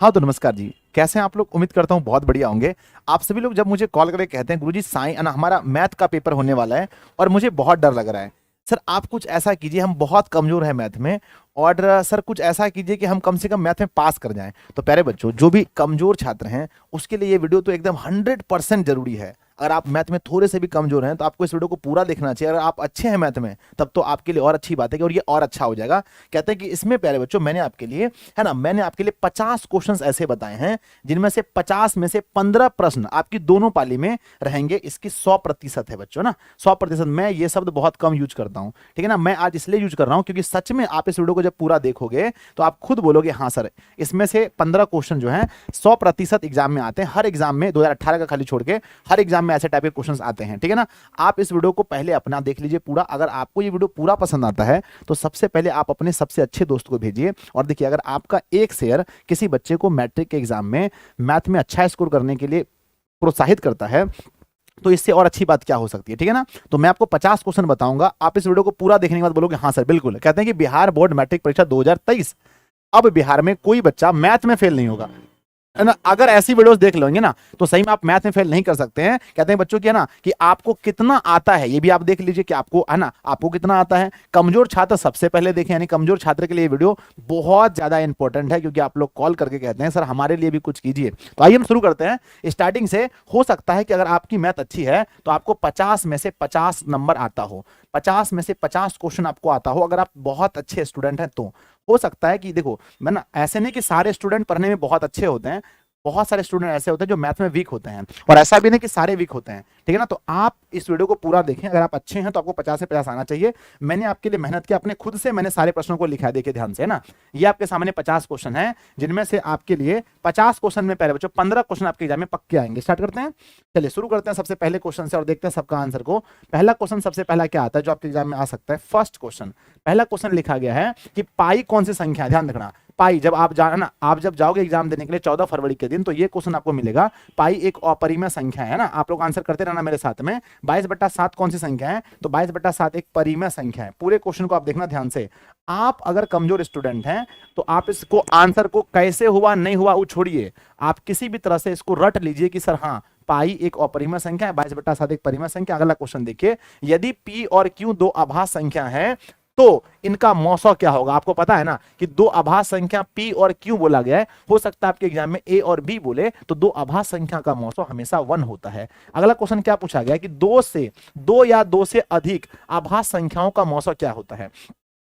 हाँ तो नमस्कार जी। कैसे हैं आप लोग? उम्मीद करता हूँ बहुत बढ़िया होंगे। आप सभी लोग जब मुझे कॉल करके कहते हैं गुरुजी हमारा मैथ का पेपर होने वाला है और मुझे बहुत डर लग रहा है। सर आप कुछ ऐसा कीजिए, हम बहुत कमजोर हैं मैथ में। और सर कुछ ऐसा कीजिए कि हम कम से कम मैथ में पास कर जाएं। तो प्यारे बच्चों, जो भी कमजोर छात्र हैं उसके लिए ये वीडियो तो एकदम 100% जरूरी है। अगर आप मैथ में थोड़े से भी कमजोर हैं तो आपको इस वीडियो को पूरा देखना चाहिए। अगर आप अच्छे हैं मैथ में तब तो आपके लिए और अच्छी बात है कि और ये और अच्छा हो जाएगा। कहते हैं कि इसमें प्यारे बच्चों मैंने आपके लिए 50 क्वेश्चंस ऐसे बताए हैं जिनमें से 50 में से 15 प्रश्न आपकी दोनों पाली में रहेंगे। इसकी 100% है बच्चों ना, 100%। मैं ये शब्द बहुत कम यूज करता हूं, ठीक है ना। मैं आज इसलिए यूज कर रहा हूं क्योंकि सच में आप इस वीडियो को जब पूरा देखोगे तो आप खुद बोलोगे हाँ सर, इसमें से 15 क्वेश्चन जो हैं 100% एग्जाम में आते हैं। हर एग्जाम में 2018 का खाली छोड़ के हर एग्जाम में ऐसे टाइप के क्वेश्चंस आते हैं, ठीक है ना। आप इस वीडियो को पहले अपना देख लीजिए पूरा। अगर आपको ये वीडियो पूरा पसंद आता है तो सबसे पहले आप अपने सबसे अच्छे दोस्त को भेजिए। और देखिए, अगर आपका एक शेयर किसी बच्चे को मैट्रिक के एग्जाम में मैथ में अच्छा स्कोर करने के लिए प्रोत्साहित करता है तो इससे और अच्छी बात क्या हो सकती है, ठीक है ना। तो मैं आपको 50 क्वेश्चन बताऊंगा, आप इस वीडियो को पूरा देखने के बाद बोलोगे हाँ सर बिल्कुल। कहते हैं कि बिहार बोर्ड मैट्रिक परीक्षा 2023, अब बिहार में कोई बच्चा मैथ में फेल नहीं होगा, है ना। अगर ऐसी वीडियोस देख लेंगे ना तो सही में आप मैथ में फेल नहीं कर सकते हैं। कहते हैं बच्चों की है ना कि आपको कितना आता है ये भी आप देख लीजिए कि आपको है ना आपको कितना आता है। कमजोर छात्र सबसे पहले देखें, यानी कमजोर छात्र के लिए वीडियो बहुत ज्यादा इंपॉर्टेंट है क्योंकि आप लोग कॉल करके कहते हैं सर हमारे लिए भी कुछ कीजिए। तो आइए हम शुरू करते हैं स्टार्टिंग से। हो सकता है कि अगर आपकी मैथ अच्छी है तो आपको 50 में से 50 नंबर आता हो, 50 में से 50 क्वेश्चन आपको आता हो। अगर आप बहुत अच्छे स्टूडेंट हैं तो हो सकता है कि देखो, मैं ना ऐसे नहीं कि सारे स्टूडेंट पढ़ने में बहुत अच्छे होते हैं, बहुत सारे स्टूडेंट ऐसे होते हैं जो मैथ में वीक होते हैं, और ऐसा भी नहीं कि सारे वीक होते हैं, ठीक है ना। तो आप इस वीडियो को पूरा देखें। अगर आप अच्छे हैं तो आपको 50 से 50 आना चाहिए। मैंने आपके लिए मेहनत की, अपने खुद से मैंने सारे प्रश्नों को लिखा है, देखिए ध्यान से, है ना। ये आपके सामने 50 क्वेश्चन है जिनमें से आपके लिए 50 क्वेश्चन में पहले बच्चों 15 क्वेश्चन आपके एग्जाम में पक्के आएंगे। स्टार्ट करते हैं, चलिए शुरू करते हैं सबसे पहले क्वेश्चन से और देखते हैं सबका आंसर को। पहला क्वेश्चन सबसे पहला क्या आता है जो आपके एग्जाम में आ सकता है। फर्स्ट क्वेश्चन, पहला क्वेश्चन लिखा गया है कि पाई कौन सी संख्या है। ध्यान रखना, पाई जब आप ना आप जब जाओगे एग्जाम देने के लिए 14 फरवरी के दिन तो ये क्वेश्चन आपको मिलेगा। पाई एक अपरिमेय संख्या है ना, आप लोग आंसर करते रहना मेरे साथ में। 22/7 कौन सी संख्या है, तो 22/7 एक परिमेय संख्या है। पूरे क्वेश्चन को आप देखना ध्यान से। आप अगर कमजोर स्टूडेंट हैं तो आप इसको आंसर को कैसे हुआ नहीं हुआ वो छोड़िए, आप किसी भी तरह से इसको रट लीजिए कि सर हाँ पाई एक अपरिमेय संख्या है, 22/7 एक परिमेय संख्या। अगला क्वेश्चन देखिए, यदि पी और क्यू दो आभास संख्या है तो इनका मौसौ क्या होगा। आपको पता है ना कि दो आभास संख्या P और Q बोला गया है। हो सकता है आपके एग्जाम में A और B बोले, तो दो आभास संख्या का मौसौ हमेशा 1 होता है। अगला क्वेश्चन क्या पूछा गया कि दो या दो से अधिक आभास संख्याओं का मौसौ क्या होता है।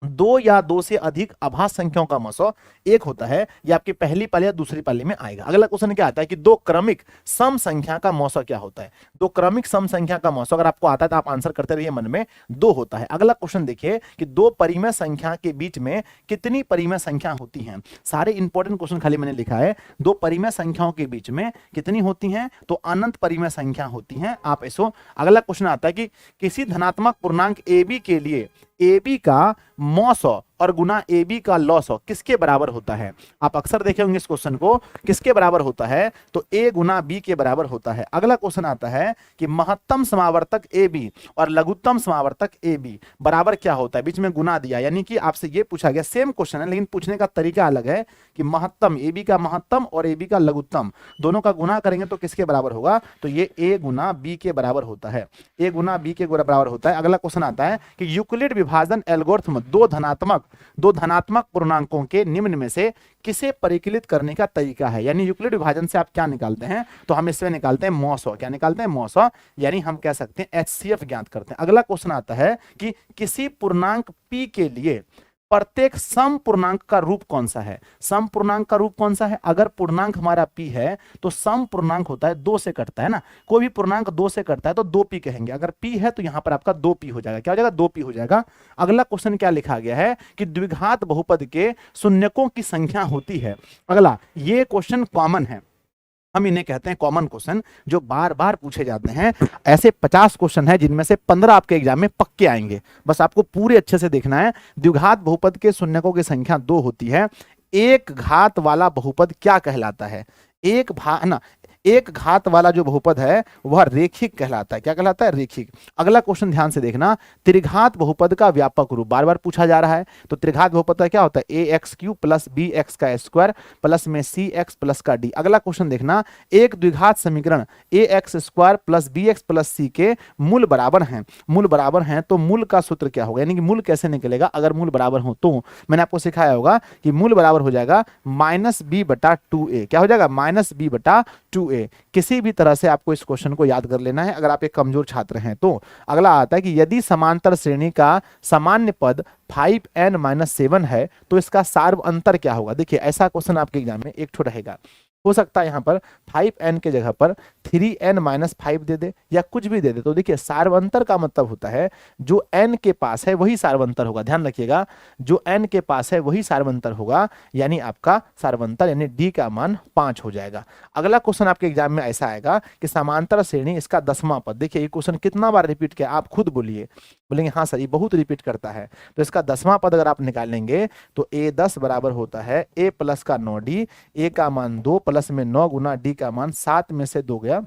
दो या दो से अधिक आभास संख्याओं का मौसौ एक होता है। ये आपकी पहली पाली या दूसरी पाली में आएगा। अगला क्वेश्चन क्या आता है कि दो क्रमिक सम संख्या का मौसौ क्या होता है। दो क्रमिक सम संख्या का मौसौ अगर आपको आता है तो आप आंसर करते रहिए मन में, 2 होता है। अगला क्वेश्चन देखिए कि दो परिमेय संख्या के बीच में कितनी परिमेय संख्या होती हैं। सारे इंपॉर्टेंट क्वेश्चन खाली मैंने लिखा है, दो परिमेय संख्याओं के बीच में कितनी होती हैं, तो अनंत परिमेय संख्या होती हैं। आप इसको, अगला क्वेश्चन आता है कि किसी धनात्मक पूर्णांक ए बी के लिए ए बी का मौसौ और गुना ए बी का लॉसौ किसके बराबर होता है। आप अक्सर देखे होंगे इस क्वेश्चन को, किसके बराबर होता है, तो ए गुना बी के बराबर होता है। अगला क्वेश्चन आता है कि महत्तम समावर्तक ए बी और लघुत्तम समावर्तक ए बी बराबर क्या होता है। बीच में गुना दिया, यानी कि आपसे ये पूछा गया, सेम क्वेश्चन है लेकिन पूछने का तरीका अलग है कि महत्तम ए बी का महत्तम और ए बी का लघुत्तम दोनों का गुना करेंगे तो किसके बराबर होगा, तो ये ए गुना बी के बराबर होता है, ए गुना बी के बराबर होता है। अगला क्वेश्चन आता है कि यूक्लिड विभाजन एल्गोरिथम दो धनात्मक पूर्णांकों के निम्न में से किसे परिकलित करने का तरीका है। यानी यूक्लिड विभाजन से आप क्या निकालते हैं, तो हम इसमें निकालते हैं मौसौ। क्या निकालते हैं, मौसौ, यानी हम कह सकते हैं एचसीएफ ज्ञात करते हैं। अगला क्वेश्चन आता है कि किसी पूर्णांक पी के लिए प्रत्येक सम पूर्णांक का रूप कौन सा है। सम पूर्णांक का रूप कौन सा है, अगर पूर्णांक हमारा p है तो सम पूर्णांक होता है 2 से कटता है ना। कोई भी पूर्णांक 2 से कटता है तो 2p कहेंगे। अगर p है तो यहां पर आपका 2p हो जाएगा। क्या हो जाएगा, 2p हो जाएगा। अगला क्वेश्चन क्या लिखा गया है कि द्विघात बहुपद के शून्यकों की संख्या होती है। अगला, ये क्वेश्चन कॉमन है, हम इन्हें कहते हैं कॉमन क्वेश्चन जो बार बार पूछे जाते हैं। ऐसे 50 क्वेश्चन है जिनमें से 15 आपके एग्जाम में पक्के आएंगे। बस आपको पूरे अच्छे से देखना है। द्विघात बहुपद के शून्यकों की संख्या 2 होती है। एक घात वाला बहुपद क्या कहलाता है, एक घात वाला जो बहुपद है वह रेखिक कहलाता है। क्या कहलाता है? रेखिक। अगला क्वेश्चन ध्यान से देखना, त्रिघात बहुपद का व्यापक रूप बार बार पूछा जा रहा है। तो त्रिघात बहुपद का क्या होता है? A x cube plus b x का स्क्वायर प्लस में सी एक्स प्लस का डी। अगला क्वेश्चन देखना, एक द्विघात समीकरण a x square plus b x plus c के मूल बराबर हैं। मूल बराबर हैं तो मूल का सूत्र क्या होगा, यानी कि मूल कैसे निकलेगा अगर मूल बराबर हो तो? मैंने आपको सिखाया होगा कि मूल बराबर हो जाएगा माइनस बी बटा टू ए। क्या हो जाएगा? माइनस बी बटा टू ए। किसी भी तरह से आपको इस क्वेश्चन को याद कर लेना है अगर आप एक कमजोर छात्र हैं तो। अगला आता है कि यदि समांतर श्रेणी का सामान्य पद 5n-7 है तो इसका सार्व अंतर क्या होगा? देखिए ऐसा क्वेश्चन आपके एग्जाम में एक ठो रहेगा। हो सकता है यहाँ पर 5n के जगह पर 3n-5 दे दे या कुछ भी दे दे। तो देखिए सार्वंतर का मतलब होता है जो n के पास है वही सार्वंतर होगा। ध्यान रखिएगा, जो n के पास है वही सार्वंतर होगा, यानी आपका सार्वंतर यानी d का मान 5 हो जाएगा। अगला क्वेश्चन आपके एग्जाम में ऐसा आएगा कि समांतर श्रेणी इसका 10वां पद। देखिए ये क्वेश्चन कितना बार रिपीट किया आप खुद बोलिए, बोलेंगे हाँ सर ये बहुत रिपीट करता है। तो इसका 10वां पद अगर आप निकालेंगे तो a10 बराबर होता है a प्लस का 9d, a का मान 2 प्लस में 9 गुना d का मान 7 में से 2 गया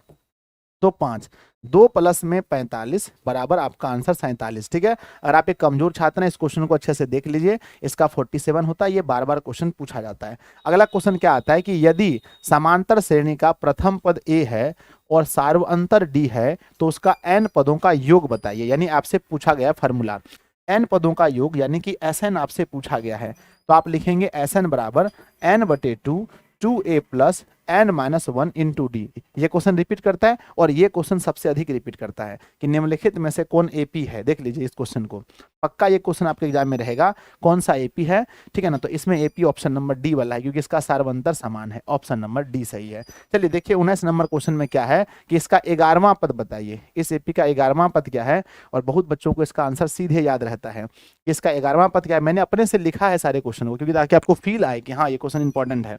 तो 5, 2 प्लस में 45 बराबर आपका आंसर 47। ठीक है, अगर आप एक कमजोर छात्र हैं इस क्वेश्चन को अच्छे से देख लीजिए, इसका 47 होता है। ये बार बार क्वेश्चन पूछा जाता है। अगला क्वेश्चन क्या आता है कि यदि समांतर श्रेणी का प्रथम पद a है और सार्वअंतर d है तो उसका n पदों का योग बताइए। यानी आपसे पूछा गया फॉर्मूला n पदों का योग, यानी कि Sn आपसे पूछा गया है। तो आप लिखेंगे Sn बराबर n/2 2a plus n-1 into D. ये क्वेश्चन रिपीट करता है और ये क्वेश्चन सबसे अधिक रिपीट करता है कि निम्नलिखित में से कौन एपी है। देख लीजिए इस क्वेश्चन को, पक्का ये क्वेश्चन आपके एग्जाम में रहेगा कौन सा एपी है। ठीक है ना, तो इसमें एपी ऑप्शन नंबर डी वाला है क्योंकि इसका सार्वंतर समान है। ऑप्शन नंबर डी सही है। चलिए देखिए 19 नंबर क्वेश्चन में क्या है कि इसका 11वां पद बताइए। इस एपी का 11वां पद क्या है? और बहुत बच्चों को इसका आंसर सीधे याद रहता है। इसका 11वां पद क्या है? मैंने अपने से लिखा है सारे क्वेश्चन को क्योंकि ताकि आपको फील आए कि हाँ ये क्वेश्चन इंपॉर्टेंट है।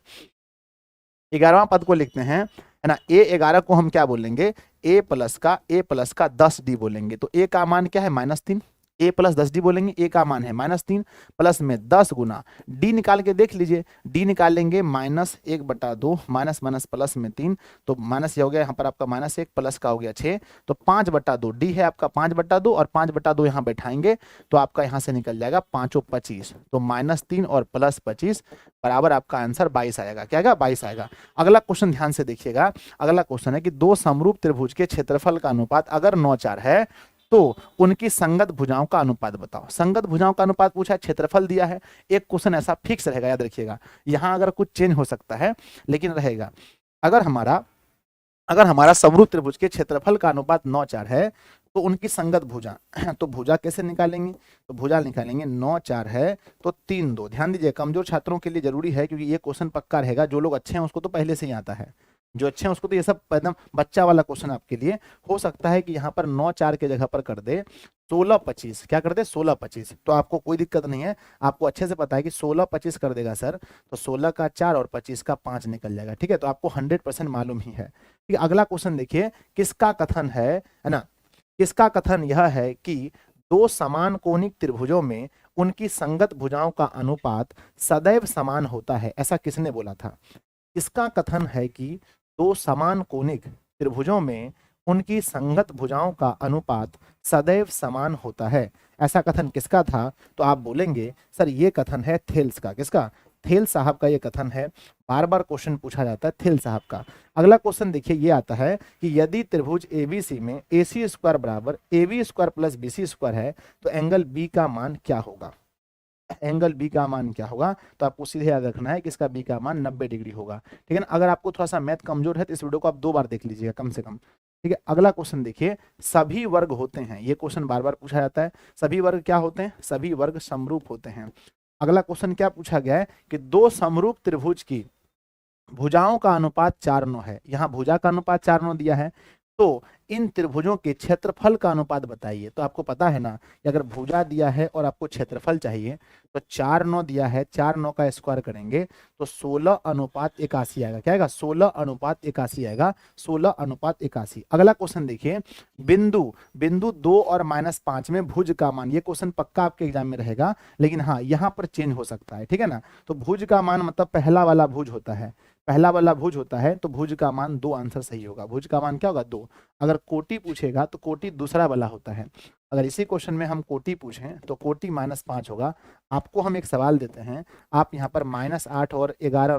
11वां पद को लिखते हैं है ना, a11 को हम क्या बोलेंगे? a प्लस का 10d बोलेंगे। तो a का मान क्या है? -3। a प्लस 10d बोलेंगे, a का मान है -3 प्लस में 10 गुना d निकाल के देख लीजिए, d निकाल लेंगे -1/2 माइनस माइनस प्लस में 3 तो माइनस ये हो गया यहाँ पर आपका -1 प्लस का हो गया 6 तो 5/2 d है आपका 5/2 और 5/2 यहाँ बैठाएंगे तो आपका यहाँ से निकल जाएगा 5 और 25 तो -3 और प्लस 25 बराबर आपका आंसर 22 आएगा। क्या आएगा? 22 आएगा। अगला क्वेश्चन ध्यान से देखिएगा। अगला क्वेश्चन है कि दो समरूप त्रिभुज के क्षेत्रफल का अनुपात अगर 9:4 है तो उनकी संगत भुजाओं का अनुपात बताओ। संगत भुजाओं का अनुपात पूछा है, क्षेत्रफल दिया है। एक क्वेश्चन ऐसा फिक्स रहेगा, याद रखिएगा, यहां अगर कुछ चेंज हो सकता है लेकिन रहेगा। अगर हमारा समरूप त्रिभुज के क्षेत्रफल का अनुपात 9:4 है तो उनकी संगत भुजा तो भुजा कैसे निकालेंगे? तो भुजा निकालेंगे 9:4 है तो 3-2। ध्यान दीजिए कमजोर छात्रों के लिए जरूरी है क्योंकि ये क्वेश्चन पक्का रहेगा। जो लोग अच्छे हैं उसको तो पहले से ही आता है, जो अच्छे हैं उसको तो ये सब एकदम बच्चा वाला क्वेश्चन आपके लिए हो सकता है कि यहाँ पर 9:4 के जगह पर कर दे 16-25। क्या कर दे? 16-25। तो आपको कोई दिक्कत नहीं है, आपको अच्छे से पता है कि 16-25 कर देगा सर तो 16 का 4 और 25 का 5 निकल जाएगा। ठीक है, तो आपको 100% मालूम ही है। ठीक है, अगला क्वेश्चन देखिए, किसका कथन है ना, किसका कथन यह है कि दो समान कोणिक त्रिभुजों में उनकी संगत भुजाओं का अनुपात सदैव समान होता है। ऐसा किसने बोला था? इसका कथन है कि दो समान कोणिक त्रिभुजों में उनकी संगत भुजाओं का अनुपात सदैव समान होता है। ऐसा कथन किसका था? तो आप बोलेंगे सर ये कथन है थेल्स का। किसका? थेल साहब का ये कथन है। बार बार क्वेश्चन पूछा जाता है थेल साहब का। अगला क्वेश्चन देखिए, ये आता है कि यदि त्रिभुज एबीसी में AC स्क्वायर बराबर AB square plus BC square है तो एंगल B का मान क्या होगा? एंगल बी का मान क्या होगा? तो आपको सीधे याद रखना है कि इसका बी का मान 90 डिग्री होगा। ठीक है ना, अगर आपको थोड़ा सा मैथ कमजोर है तो इस वीडियो को आप 2 बार देख लीजिएगा कम से कम। ठीक है, अगला क्वेश्चन देखिए, सभी वर्ग होते हैं। ये क्वेश्चन बार बार पूछा जाता है। सभी वर्ग क्या होते हैं? सभी वर्ग समरूप होते हैं। अगला क्वेश्चन क्या पूछा गया है कि दो समरूप त्रिभुज की भुजाओं का अनुपात 4:9 है। यहाँ भुजा का अनुपात 4:9 दिया है तो इन त्रिभुजों के क्षेत्रफल का अनुपात बताइए। तो आपको पता है ना कि अगर भुजा दिया है और आपको क्षेत्रफल चाहिए तो 4:9 दिया है, 4:9 का स्क्वायर करेंगे तो 16:81 आएगा। क्या आएगा? 16:81 आएगा, 16:81। अगला क्वेश्चन देखिए, बिंदु 2 और -5 में भुज का मान। ये क्वेश्चन पक्का आपके एग्जाम में रहेगा लेकिन हाँ यहाँ पर चेंज हो सकता है। ठीक है ना, तो भुज का मान मतलब पहला वाला भुज होता है। पहला वाला भुज होता है तो भुज का मान 2, आंसर सही होगा। भुज का मान क्या होगा 2। अगर कोटि पूछेगा तो कोटि दूसरा वाला होता है। अगर इसी क्वेश्चन में हम कोटि पूछें तो कोटि -5 होगा। आपको हम एक सवाल देते हैं, आप यहाँ पर -8 और 11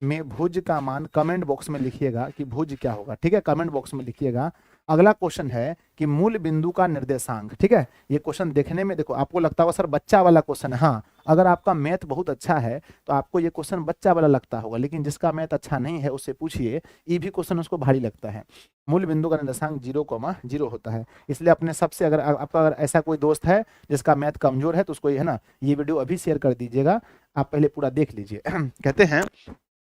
में भुज का मान कमेंट बॉक्स में लिखिएगा कि भुज क्या होगा, ठीक है, कमेंट बॉक्स में लिखिएगा। अगला क्वेश्चन है कि मूल बिंदु का निर्देशांक, ठीक है। ये क्वेश्चन देखने में देखो आपको लगता होगा सर बच्चा वाला क्वेश्चन है, हाँ अगर आपका मैथ बहुत अच्छा है तो आपको ये क्वेश्चन बच्चा वाला लगता होगा, लेकिन जिसका मैथ अच्छा नहीं है उससे पूछिए, ये भी क्वेश्चन उसको भारी लगता है। मूल बिंदु का निर्देशांक 0,0 होता है। इसलिए अपने सबसे अगर आपका अगर ऐसा कोई दोस्त है जिसका मैथ कमजोर है तो उसको ये है ना ये वीडियो अभी शेयर कर दीजिएगा, आप पहले पूरा देख लीजिए। कहते हैं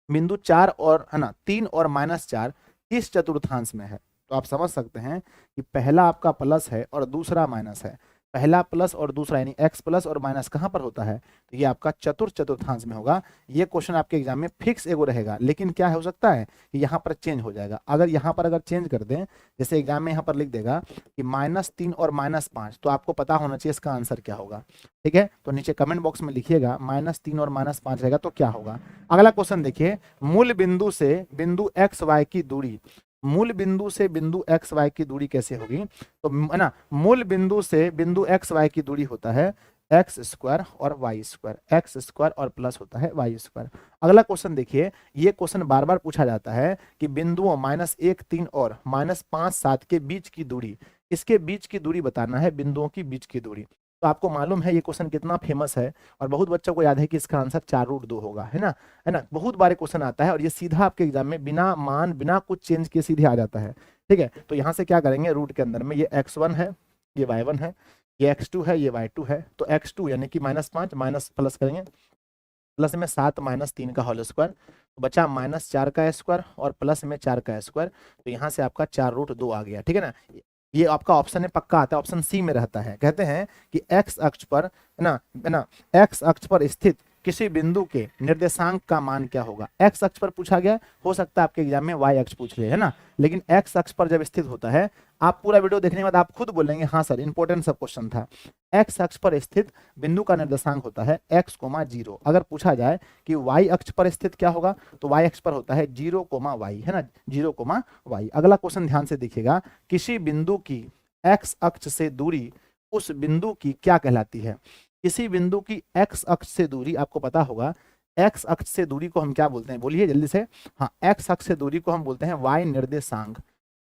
बिंदु 4 और है ना 3 और -4 किस चतुर्थांश में है। तो आप समझ सकते हैं कि पहला आपका प्लस है और दूसरा माइनस है। पहला प्लस और दूसरा यानी एक्स प्लस और माइनस कहाँ पर होता है, तो ये आपका चतुर्थांश में होगा। ये क्वेश्चन आपके एग्जाम में फिक्स एगो रहेगा, लेकिन क्या हो सकता है कि यहाँ पर चेंज हो जाएगा। अगर यहाँ पर अगर चेंज कर दें, जैसे एग्जाम में यहाँ पर लिख देगा कि -3 और -5, तो आपको पता होना चाहिए इसका आंसर क्या होगा, ठीक है। तो नीचे कमेंट बॉक्स में लिखिएगा -3 और -5 रहेगा तो क्या होगा। अगला क्वेश्चन देखिए, मूल बिंदु से बिंदु एक्स वाई की दूरी, मूल बिंदु से बिंदु एक्स वाई की दूरी कैसे होगी, तो है ना मूल बिंदु से बिंदु एक्स वाई की दूरी होता है x² और y², x² और प्लस होता है y²। अगला क्वेश्चन देखिए, ये क्वेश्चन बार बार पूछा जाता है कि बिंदुओं -1, 3 और -5, 7 के बीच की दूरी, इसके बीच की दूरी बताना है, बिंदुओं की बीच की दूरी। तो आपको मालूम है ये क्वेश्चन कितना फेमस है और बहुत बच्चों को याद है कि इसका आंसर 4√2 होगा, है ना, बहुत बार क्वेश्चन आता है और ये सीधा आपके एग्जाम में बिना मान बिना कुछ चेंज किए सीधे आ जाता है, ठीक है। तो यहाँ से क्या करेंगे, रूट के अंदर में ये x1 है, ये y1 है, ये x2 है, ये y2 है। तो x2 यानी कि -5 माइनस प्लस करेंगे, प्लस में 7 -3 का होल स्क्वायर, तो बचा -4 का स्क्वायर और प्लस में 4 का स्क्वायर। तो यहाँ से आपका 4√2 आ गया, ठीक है ना। ये आपका ऑप्शन में पक्का आता है, ऑप्शन सी में रहता है। कहते हैं कि एक्स अक्ष पर है ना एक्स अक्ष पर स्थित किसी बिंदु के निर्देशांक का मान क्या होगा। एक्स अक्ष पर पूछा गया, हो सकता है आपके एग्जाम में वाई अक्ष पूछ ले, है ना, लेकिन एक्स अक्ष पर जब स्थित होता है, आप पूरा वीडियो देखने के बाद आप खुद बोलेंगे हाँ सर इंपॉर्टेंट सब क्वेश्चन था। एक्स अक्ष पर स्थित बिंदु का निर्देशांक होता है x,0। अगर पूछा जाए कि वाई अक्ष पर स्थित क्या होगा, तो वाई अक्ष पर होता है 0,y, है ना, 0,y। अगला क्वेश्चन ध्यान से देखिएगा, किसी बिंदु की एक्स अक्ष से दूरी उस बिंदु की क्या कहलाती है। किसी बिंदु की एक्स अक्ष से दूरी, आपको पता होगा एक्स अक्ष से दूरी को हम क्या बोलते हैं, बोलिए जल्दी से। हाँ, एक्स अक्ष से दूरी को हम बोलते हैं वाई निर्देशांक,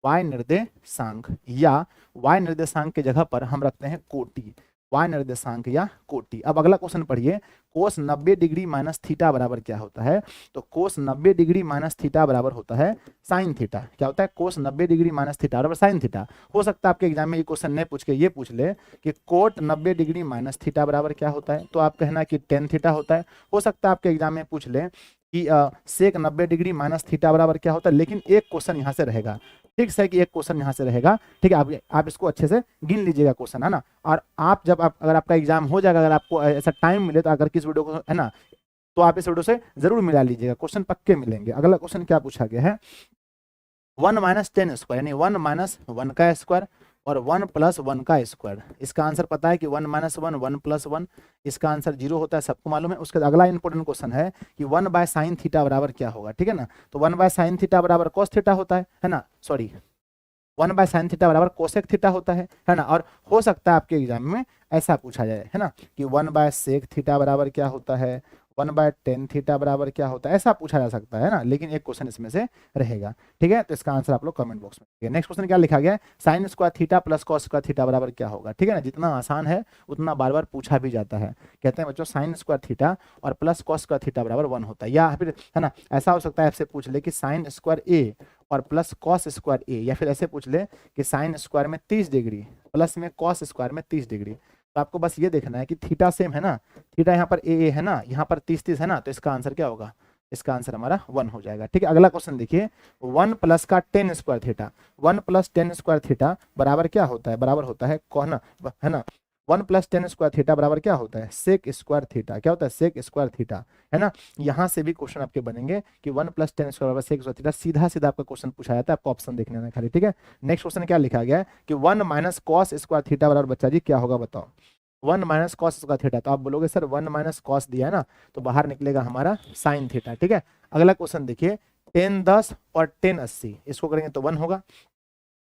वाई निर्देशांक, या वाई निर्देशांक की जगह पर हम रखते हैं कोटि, वाई निर्देशांक या कोटि। अब अगला क्वेश्चन पढ़िए, कोस 90 डिग्री माइनस थीटा बराबर क्या होता है। तो कोस 90 डिग्री माइनस थीटा बराबर होता है साइन थीटा। क्या होता है, कोस 90 डिग्री माइनस थीटा बराबर साइन थीटा। हो सकता है आपके एग्जाम में ये क्वेश्चन नहीं पूछ के ये पूछ ले कि कोट 90 डिग्री माइनस थीटा बराबर क्या होता है, तो आप कहना कि टेन थीटा होता है। हो सकता है आपके एग्जाम में पूछ ले कि सेक 90 डिग्री माइनस थीटा बराबर क्या होता है, लेकिन एक क्वेश्चन यहाँ से रहेगा, ठीक है, कि एक क्वेश्चन यहाँ से रहेगा, ठीक है। आप इसको अच्छे से गिन लीजिएगा क्वेश्चन, है ना। और आप जब अगर आपका एग्जाम हो जाएगा, अगर आपको ऐसा टाइम मिले तो अगर किस वीडियो को, है ना, तो आप इस वीडियो से जरूर मिला लीजिएगा, क्वेश्चन पक्के मिलेंगे। अगला क्वेश्चन क्या पूछा गया है, 1 - 10 स्क्वायर यानी 1 - 1 का स्क्वायर और 1 + 1 का स्क्वायर। इसका आंसर पता है कि 1 - 1 1 + 1, इसका आंसर 0 होता है, सबको मालूम है। उसके बाद अगला इंपॉर्टेंट क्वेश्चन है कि 1/sin थीटा बराबर क्या होगा, ठीक है ना। तो 1/sin थीटा बराबर cos थीटा होता है ना, सॉरी 1/sin थीटा बराबर कोसेक थीटा होता है ना। और हो सकता है आपके एग्जाम में ऐसा पूछा जाए, है ना, कि 1/sec थीटा बराबर क्या होता है, 1/tan थीटा बराबर क्या होता है, ऐसा पूछा जा सकता है ना, लेकिन एक क्वेश्चन इसमें से रहेगा, ठीक है। तो इसका आंसर आप लोग कमेंट बॉक्स में। नेक्स्ट क्वेश्चन क्या लिखा गया है, sine square theta plus cos square theta बराबर क्या होगा, ठीक है ना। जितना आसान है उतना बार बार पूछा भी जाता है। कहते हैं बच्चों साइन स्क्वायर थीटा और प्लस कॉस स्क्वायर थीटा बराबर 1 होता है, या फिर है ना ऐसा हो सकता है आपसे पूछ ले कि साइन स्क्वायर ए और प्लस कॉस स्क्वायर ए, या फिर ऐसे पूछ ले कि साइन स्क्वायर में 30 डिग्री प्लस में कॉस स्क्वायर में 30 डिग्री। तो आपको बस ये देखना है कि थीटा सेम है ना, थीटा यहाँ पर ए है ना, यहाँ पर 30 है ना, तो इसका आंसर क्या होगा, इसका आंसर हमारा 1 हो जाएगा, ठीक है। अगला क्वेश्चन देखिए, 1 प्लस का 10 स्क्वायर थीटा, 1 + 10 स्क्वायर थीटा बराबर क्या होता है, बराबर होता है कौन, है ना, 1 + 10 स्क्वायर थीटा बराबर क्या होता है, सेक स्क्वायर थीटा। क्या होता है, सेक स्क्वायर थीटा, है ना। यहाँ से भी क्वेश्चन आपके बनेंगे कि 1 + 10 स्क्वायर बराबर सेक स्क्वायर थीटा, सीधा सीधा आपका क्वेश्चन पूछा जाता है, आपको ऑप्शन देखने में खाली, ठीक है। नेक्स्ट क्वेश्चन क्या लिखा गया है कि 1 - cos स्क्वायर थीटा बराबर बच्चा जी क्या होगा बताओ। 1 - cos स्क्वायर थीटा, तो आप बोलोगे सर 1 - cos दिया है ना, तो बाहर निकलेगा हमारा साइन थीटा, ठीक है। अगला क्वेश्चन देखिए 10 10 और 10 80, इसको करेंगे तो 1 होगा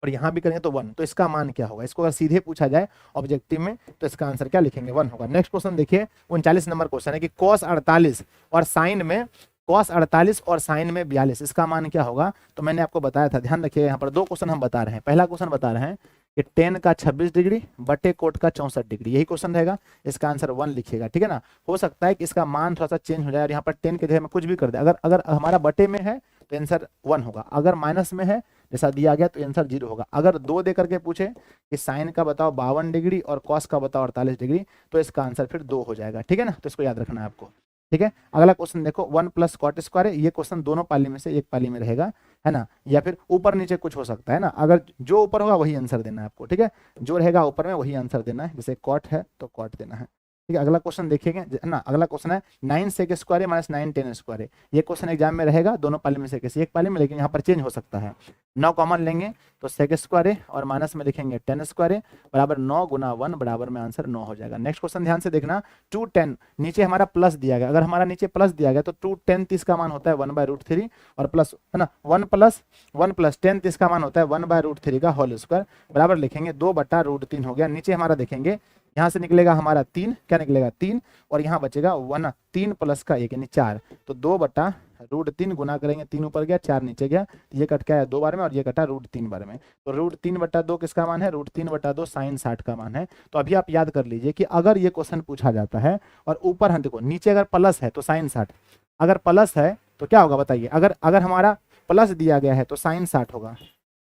और यहाँ भी करेंगे तो 1, तो इसका मान क्या होगा? इसको अगर सीधे पूछा जाए ऑब्जेक्टिव में तो इसका आंसर क्या लिखेंगे? 1 होगा। नेक्स्ट क्वेश्चन देखिए 39 नंबर क्वेश्चन है कि cos 48 और साइन में cos 48 और साइन में 42, इसका मान क्या होगा? तो मैंने आपको बताया था, ध्यान रखिए यहाँ पर दो क्वेश्चन हम बता रहे हैं। पहला क्वेश्चन बता रहे हैं कि tan का 26 डिग्री बटे कोट का 64 डिग्री, यही क्वेश्चन रहेगा, इसका आंसर 1 लिखिएगा, ठीक है ना। हो सकता है कि इसका मान थोड़ा सा चेंज हो जाए और यहाँ पर 10 के जगह में कुछ भी कर दे। अगर अगर हमारा बटे में है तो आंसर 1 होगा, अगर माइनस में है जैसा दिया गया तो आंसर 0 होगा। अगर 2 दे करके पूछे कि साइन का बताओ 52 डिग्री और कॉस का बताओ 48 डिग्री, तो इसका आंसर फिर 2 हो जाएगा, ठीक है ना। तो इसको याद रखना है आपको, ठीक है। अगला क्वेश्चन देखो 1 प्लस कॉट स्क्वायर है, ये क्वेश्चन दोनों पाली में से एक पाली में रहेगा, है ना, या फिर ऊपर नीचे कुछ हो सकता है ना। अगर जो ऊपर होगा वही आंसर देना है आपको, ठीक है, जो रहेगा ऊपर में वही आंसर देना है। जैसे कॉट है तो कॉट देना है, ठीक है। अगला क्वेश्चन देखिएगा ना, अगला क्वेश्चन है 9 सेक स्क्वायर माइनस 9 10 स्क्वायर, ये क्वेश्चन एग्जाम में रहेगा दोनों पाली में से किसी एक पाली में, लेकिन यहाँ पर चेंज हो सकता है। 9 कॉमन लेंगे तो सेक स्क्वायर और माइनस में लिखेंगे 10 स्क्वायर बराबर 9 गुना 1 बराबर में आंसर 9 हो जाएगा। नेक्स्ट क्वेश्चन ध्यान से देखना 2 10, नीचे हमारा प्लस दिया गया, अगर हमारा नीचे प्लस दिया गया तो 2 10 30 का मान होता है 1/√3 और प्लस, है ना, 1 प्लस 10 30 का मान होता है 1/√3 का होल स्क्वायर बराबर लिखेंगे 2/√3 हो गया। नीचे हमारा देखेंगे यहाँ से निकलेगा हमारा 3, क्या निकलेगा 3 और यहाँ बचेगा 1, 3 प्लस का 1 यानी 4, तो 2/√3 गुना करेंगे, 3 ऊपर गया 4 नीचे गया, ये कट गया 2 बार में और ये कटा √3 बार में, तो √3/2 किसका मान है? √3/2 साइन 60 का मान है। तो अभी आप याद कर लीजिए कि अगर ये क्वेश्चन पूछा जाता है और ऊपर हम देखो नीचे अगर प्लस है तो साइन 60, अगर प्लस है तो क्या होगा बताइए? अगर हमारा प्लस दिया गया है तो साइन 60 होगा,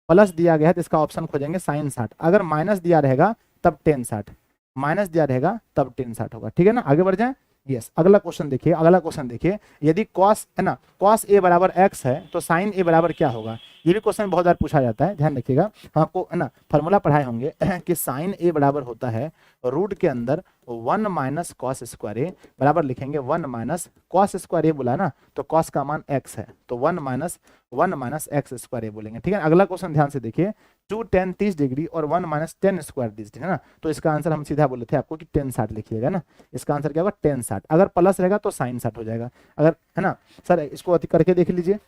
प्लस दिया गया है तो इसका ऑप्शन खोजेंगे साइन 60, अगर माइनस दिया रहेगा तब टेन 60, माइनस दिया रहेगा तब टेन 60 होगा, ठीक है ना। आगे बढ़ जाए, यस। अगला क्वेश्चन देखिए, अगला क्वेश्चन देखिए, यदि cos, है ना, cos a बराबर x है तो sin a बराबर क्या होगा? ये भी क्वेश्चन बहुत बार पूछा जाता है, ध्यान रखिएगा। हम आपको, है ना, फार्मूला पढ़ाए होंगे कि sin a बराबर होता है रूट के अंदर 1 माइनस कॉस स्क्वायर ए बराबर लिखेंगे 1 माइनस कॉस स्क्वायर ए बोला ना, तो कॉस का मान x है तो 1 माइनस एक्स स्क्वायर ए बोलेंगे, ठीक है। अगला क्वेश्चन ध्यान से देखिए 2 10 30 डिग्री और 1 माइनस 10 स्क्वायर 30 डिग्री, है ना, तो इसका आंसर हम सीधा बोले थे आपको कि 10 60 लिखिएगा ना, इसका आंसर क्या होगा 10 60। अगर प्लस रहेगा तो साइन 60 हो जाएगा, अगर, है ना। सर इसको अति करके देख लीजिए,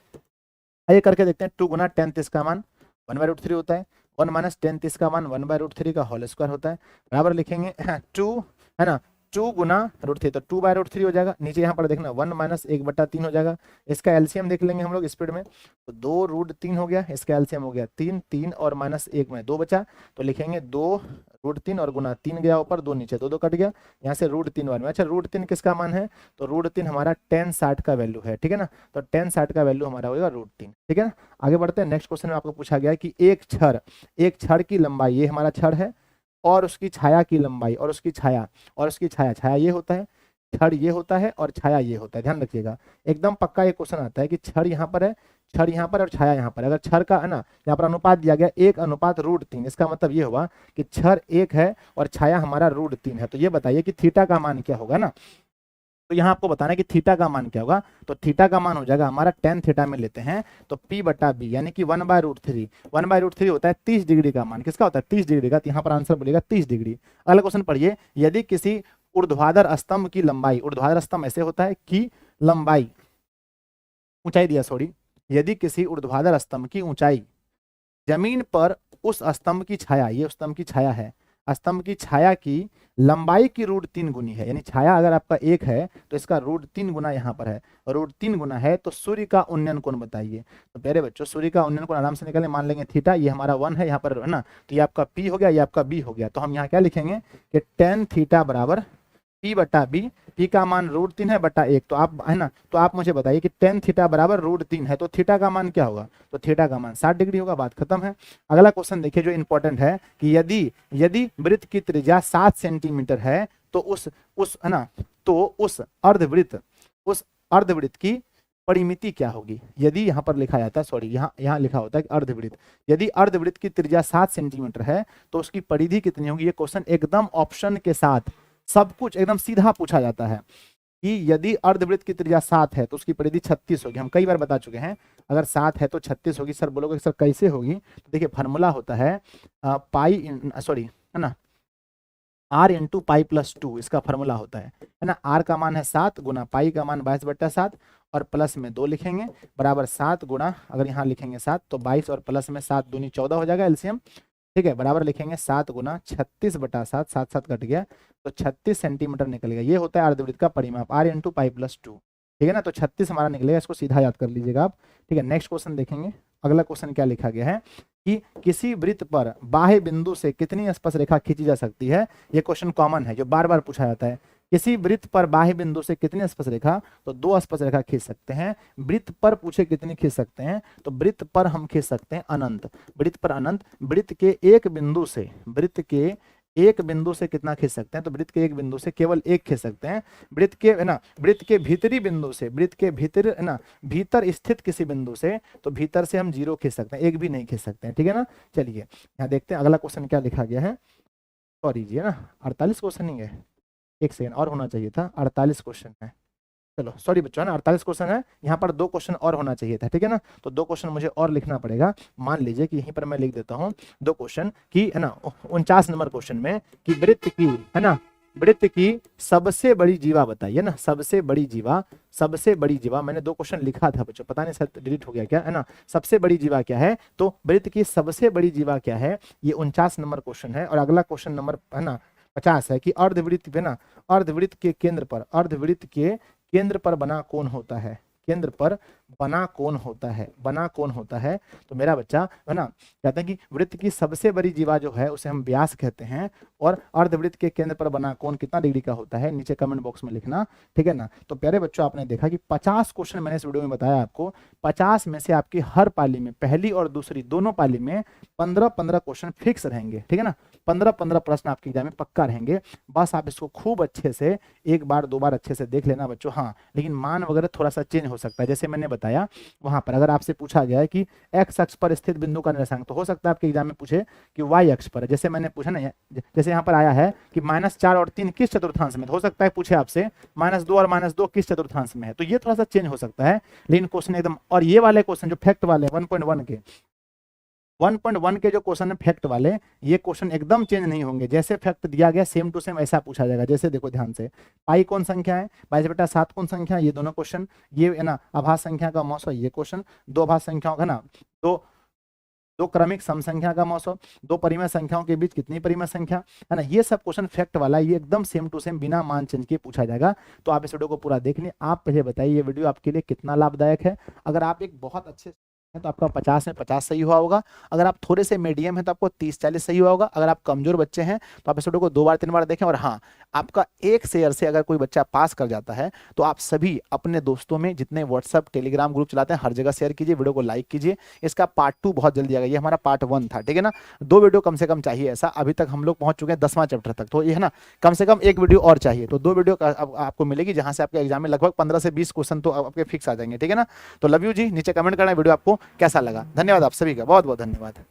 आइए करके देखते हैं। 2 गुना 10 30 का मान 1/√3 होता है, 1 माइनस 10 30 का मान 1/√3 का होल स्क्वायर होता है, बराबर लिखेंगे 2, है ना, 2 गुना √3 तो 2/√3 हो जाएगा। नीचे यहाँ पर देखना 1 माइनस 1/3 हो जाएगा, इसका एलसीएम देख लेंगे हम लोग स्पीड में, तो 2√3 हो गया, इसका एलसीएम हो गया 3, 3 और माइनस 1 में 2 बचा, तो लिखेंगे 2√3 और गुना 3 गया ऊपर, 2 नीचे, 2 2 कट गया, यहाँ से √3 बार में। अच्छा √3 किसका मान है? तो √3 हमारा 10 60 का वैल्यू है, ठीक है ना, तो 10 60 का वैल्यू हमारा होगा √3, ठीक है ना। आगे बढ़ते हैं, नेक्स्ट क्वेश्चन में आपको पूछा गया कि एक छड़ की लंबाई, ये हमारा छड़ है, और उसकी छाया की लंबाई और उसकी छाया ये होता है, छड़ ये होता है और छाया ये होता है, ध्यान रखिएगा। एकदम पक्का ये क्वेश्चन आता है कि छड़ यहाँ पर है, छड़ यहाँ पर और छाया यहाँ पर। अगर छड़ का, है ना, यहाँ पर अनुपात दिया गया 1:√3, इसका मतलब ये हुआ कि छड़ 1 है और छाया हमारा √3 है, तो ये बताइए कि थीटा का मान क्या होगा ना। तो यहाँ आपको बताना है कि थीटा का मान क्या होगा, तो थीटा का मान हो जाएगा हमारा tan थीटा में लेते हैं तो P/B यानी कि 1/√3, 1/√3 होता है 30 डिग्री का मान, किसका होता है 30 डिग्री का, तो यहाँ पर आंसर बोलेगा 30 डिग्री। अगला क्वेश्चन पढ़िए, यदि किसी ऊर्ध्वाधर स्तंभ की लंबाई, ऊर्ध्वाधर स्तंभ ऐसे होता है कि लंबाई, ऊंचाई दिया सॉरी, यदि किसी ऊर्ध्वाधर स्तंभ की ऊंचाई जमीन पर उस स्तंभ की छाया, ये स्तंभ की छाया है, स्तंभ की छाया की लंबाई की √3 गुनी है, यानी छाया अगर आपका 1 है तो इसका √3 गुना यहाँ पर है, √3 गुना है तो सूर्य का उन्नयन कोण बताइए। तो प्यारे बच्चों सूर्य का उन्नयन कोण आराम से निकालें, मान लेंगे थीटा, ये हमारा 1 है यहाँ पर, है ना, तो ये आपका P हो गया, ये आपका B हो गया, तो हम यहाँ क्या लिखेंगे कि tan थीटा बराबर P/B, P का मान √3 है बटा 1, तो आप, है ना, तो आप मुझे बताइए कि tan थीटा बराबर √3 है तो थीटा का मान क्या होगा, तो थीटा का मान 60 डिग्री होगा, बात खत्म है। अगला क्वेश्चन देखिए जो इंपॉर्टेंट है कि यदि वृत्त की त्रिज्या 7 सेंटीमीटर है तो उस है ना, तो उस अर्धवृत्त की परिमिति क्या होगी। यदि यहाँ पर लिखा जाता है, सॉरी यहाँ लिखा होता है कि अर्धवृत्त, यदि अर्धवृत्त की त्रिज्या 7 सेंटीमीटर है तो उसकी परिधि कितनी होगी। ये क्वेश्चन एकदम ऑप्शन के साथ सब कुछ एकदम सीधा पूछा जाता है कि यदि अर्धवृत्त की त्रिज्या 7 है तो उसकी परिधि 36 होगी। हम कई बार बता चुके हैं, अगर 7 है तो 36 होगी। सर बोलोगे सर कैसे होगी, तो देखिए फार्मूला होता है पाई, सॉरी, है ना, आर इंटू पाई प्लस 2 इसका फॉर्मूला होता है ना। आर का मान है 7 गुना पाई का मान 22/7 और प्लस में 2 लिखेंगे बराबर 7 गुना, अगर यहाँ लिखेंगे 7 तो 22 और प्लस में 7 दूनी 14 हो जाएगा एलसीएम, ठीक है, बराबर लिखेंगे 7 गुना 36/7, 7 7 कट गया तो 36 सेंटीमीटर निकलेगा। ये होता है अर्धवृत्त का परिमाप, आर इंटू पाई प्लस 2, ठीक है ना। तो 36 हमारा निकलेगा, इसको सीधा याद कर लीजिएगा आप, ठीक है। नेक्स्ट क्वेश्चन देखेंगे, अगला क्वेश्चन क्या लिखा गया है कि किसी वृत्त पर बाह्य बिंदु से कितनी स्पर्श रेखा खींची जा सकती है। ये क्वेश्चन कॉमन है जो बार बार पूछा जाता है। किसी वृत्त पर बाह्य बिंदु से कितनी स्पर्श रेखा, तो 2 स्पर्श रेखा खींच सकते हैं। वृत्त पर पूछे कितनी खींच सकते हैं, तो वृत्त पर हम खींच सकते हैं अनंत, वृत्त पर अनंत। वृत्त के एक बिंदु से, वृत्त के एक बिंदु से कितना खींच सकते हैं, तो वृत्त के एक बिंदु से केवल एक खींच सकते हैं। वृत्त के है ना, वृत्त के भीतरी बिंदु से, वृत्त के भीतर है ना, भीतर स्थित किसी बिंदु से, तो भीतर से हम 0 खींच सकते हैं, एक भी नहीं खींच सकते हैं, ठीक है ना। चलिए यहाँ देखते हैं अगला क्वेश्चन क्या लिखा गया है। सॉरी जी, है ना 48 क्वेश्चन नहीं है, एक सेकंड और होना चाहिए था, 48 क्वेश्चन है। चलो सॉरी बच्चों, है ना 48 क्वेश्चन है, यहाँ पर 2 क्वेश्चन और होना चाहिए था, ठीक है ना। तो 2 क्वेश्चन मुझे और लिखना पड़ेगा। मान लीजिए कि यहीं पर मैं लिख देता हूँ 2 क्वेश्चन की, है ना 49 नंबर क्वेश्चन में कि वृत्त की, है ना, वृत्त की सबसे बड़ी जीवा बताइए ना, सबसे बड़ी जीवा, सबसे बड़ी जीवा। मैंने 2 क्वेश्चन लिखा था बच्चों, पता नहीं शायद डिलीट हो गया क्या, है ना। सबसे बड़ी जीवा क्या है, तो वृत्त की सबसे बड़ी जीवा क्या है, ये 49 नंबर क्वेश्चन है। और अगला क्वेश्चन नंबर, है ना 50 है कि अर्धवृत्त पे ना, अर्धवृत्त के केंद्र पर, अर्धवृत्त के केंद्र पर बना कोण होता है, केंद्र पर बना कोण होता है, बना कोण होता है। तो मेरा बच्चा, है ना, कहते हैं कि वृत्त की सबसे बड़ी जीवा जो है उसे हम व्यास कहते हैं, और अर्धवृत्त के केंद्र पर बना कोण कितना डिग्री का होता है, नीचे कमेंट बॉक्स में लिखना, ठीक है ना। तो प्यारे बच्चों, आपने देखा कि 50 क्वेश्चन मैंने इस वीडियो में बताया आपको, 50 में से आपकी हर पाली में, पहली और दूसरी दोनों पाली में 15-15 क्वेश्चन फिक्स रहेंगे, ठीक है ना। 15-15 प्रश्न आपके एग्जाम में पक्का रहेंगे। बस आप इसको खूब अच्छे से एक बार 2 बार अच्छे से देख लेना बच्चों। हाँ, लेकिन मान वगैरह थोड़ा सा चेंज हो सकता है। जैसे मैंने बताया वहां पर अगर आपसे पूछा गया है कि एक्स अक्ष पर स्थित बिंदु का निर्देशांक, तो हो सकता है आपके एग्जाम में पूछे कि वाई अक्ष पर, जैसे मैंने पूछा ना, जैसे यहाँ पर आया है कि -4 और 3 किस चतुर्थांश में, तो हो सकता है पूछे आपसे -2 और -2 किस चतुर्थांश में है, तो ये थोड़ा सा चेंज हो सकता है। लेकिन क्वेश्चन एकदम, और ये वाले क्वेश्चन जो फैक्ट वाले 1.1 के, 1.1 के जो क्वेश्चन है फैक्ट वाले, ये क्वेश्चन एकदम चेंज नहीं होंगे। जैसे फैक्ट दिया गया सेम टू सेम ऐसा पूछा जाएगा। जैसे देखो ध्यान से, पाई कौन संख्या है, 22/7 कौन संख्या है, ये दोनों क्वेश्चन, ये है ना आभास संख्या का मौसम, ये क्वेश्चन, 2 आभास संख्याओं का ना, दो क्रमिक सम संख्या का मौसम, 2 परिमेय संख्याओं के बीच कितनी परिमेय संख्या, है ना, ये सब क्वेश्चन फैक्ट वाला, ये एकदम सेम टू सेम बिना मान चेंज के पूछा जाएगा। तो आप इस वीडियो को पूरा देख लें। आप पहले बताइए ये वीडियो आपके लिए कितना लाभदायक है। अगर आप एक बहुत अच्छे है तो आपका 50 में 50 सही हुआ होगा। अगर आप थोड़े से मीडियम है तो आपको 30-40 सही हुआ होगा। अगर आप कमजोर बच्चे हैं तो आप इस वीडियो को 2 बार 3 बार देखें। और हाँ, आपका एक शेयर से अगर कोई बच्चा पास कर जाता है तो आप सभी अपने दोस्तों में, जितने व्हाट्सअप टेलीग्राम ग्रुप चलाते हैं, हर जगह शेयर कीजिए, वीडियो को लाइक कीजिए। इसका पार्ट 2 बहुत जल्दी आएगा। ये हमारा पार्ट 1 था, ठीक है ना। 2 वीडियो कम से कम चाहिए ऐसा। अभी तक हम लोग पहुंच चुके हैं 10वां चैप्टर तक, तो ये है ना, कम से कम 1 वीडियो और चाहिए। तो 2 वीडियो आपको मिलेगी जहां से आपके एग्जाम में लगभग 15 से 20 क्वेश्चन तो आपके फिक्स आ जाएंगे, ठीक है ना। तो लव यू जी, नीचे कमेंट करना वीडियो आपको कैसा लगा। धन्यवाद आप सभी का, बहुत बहुत धन्यवाद।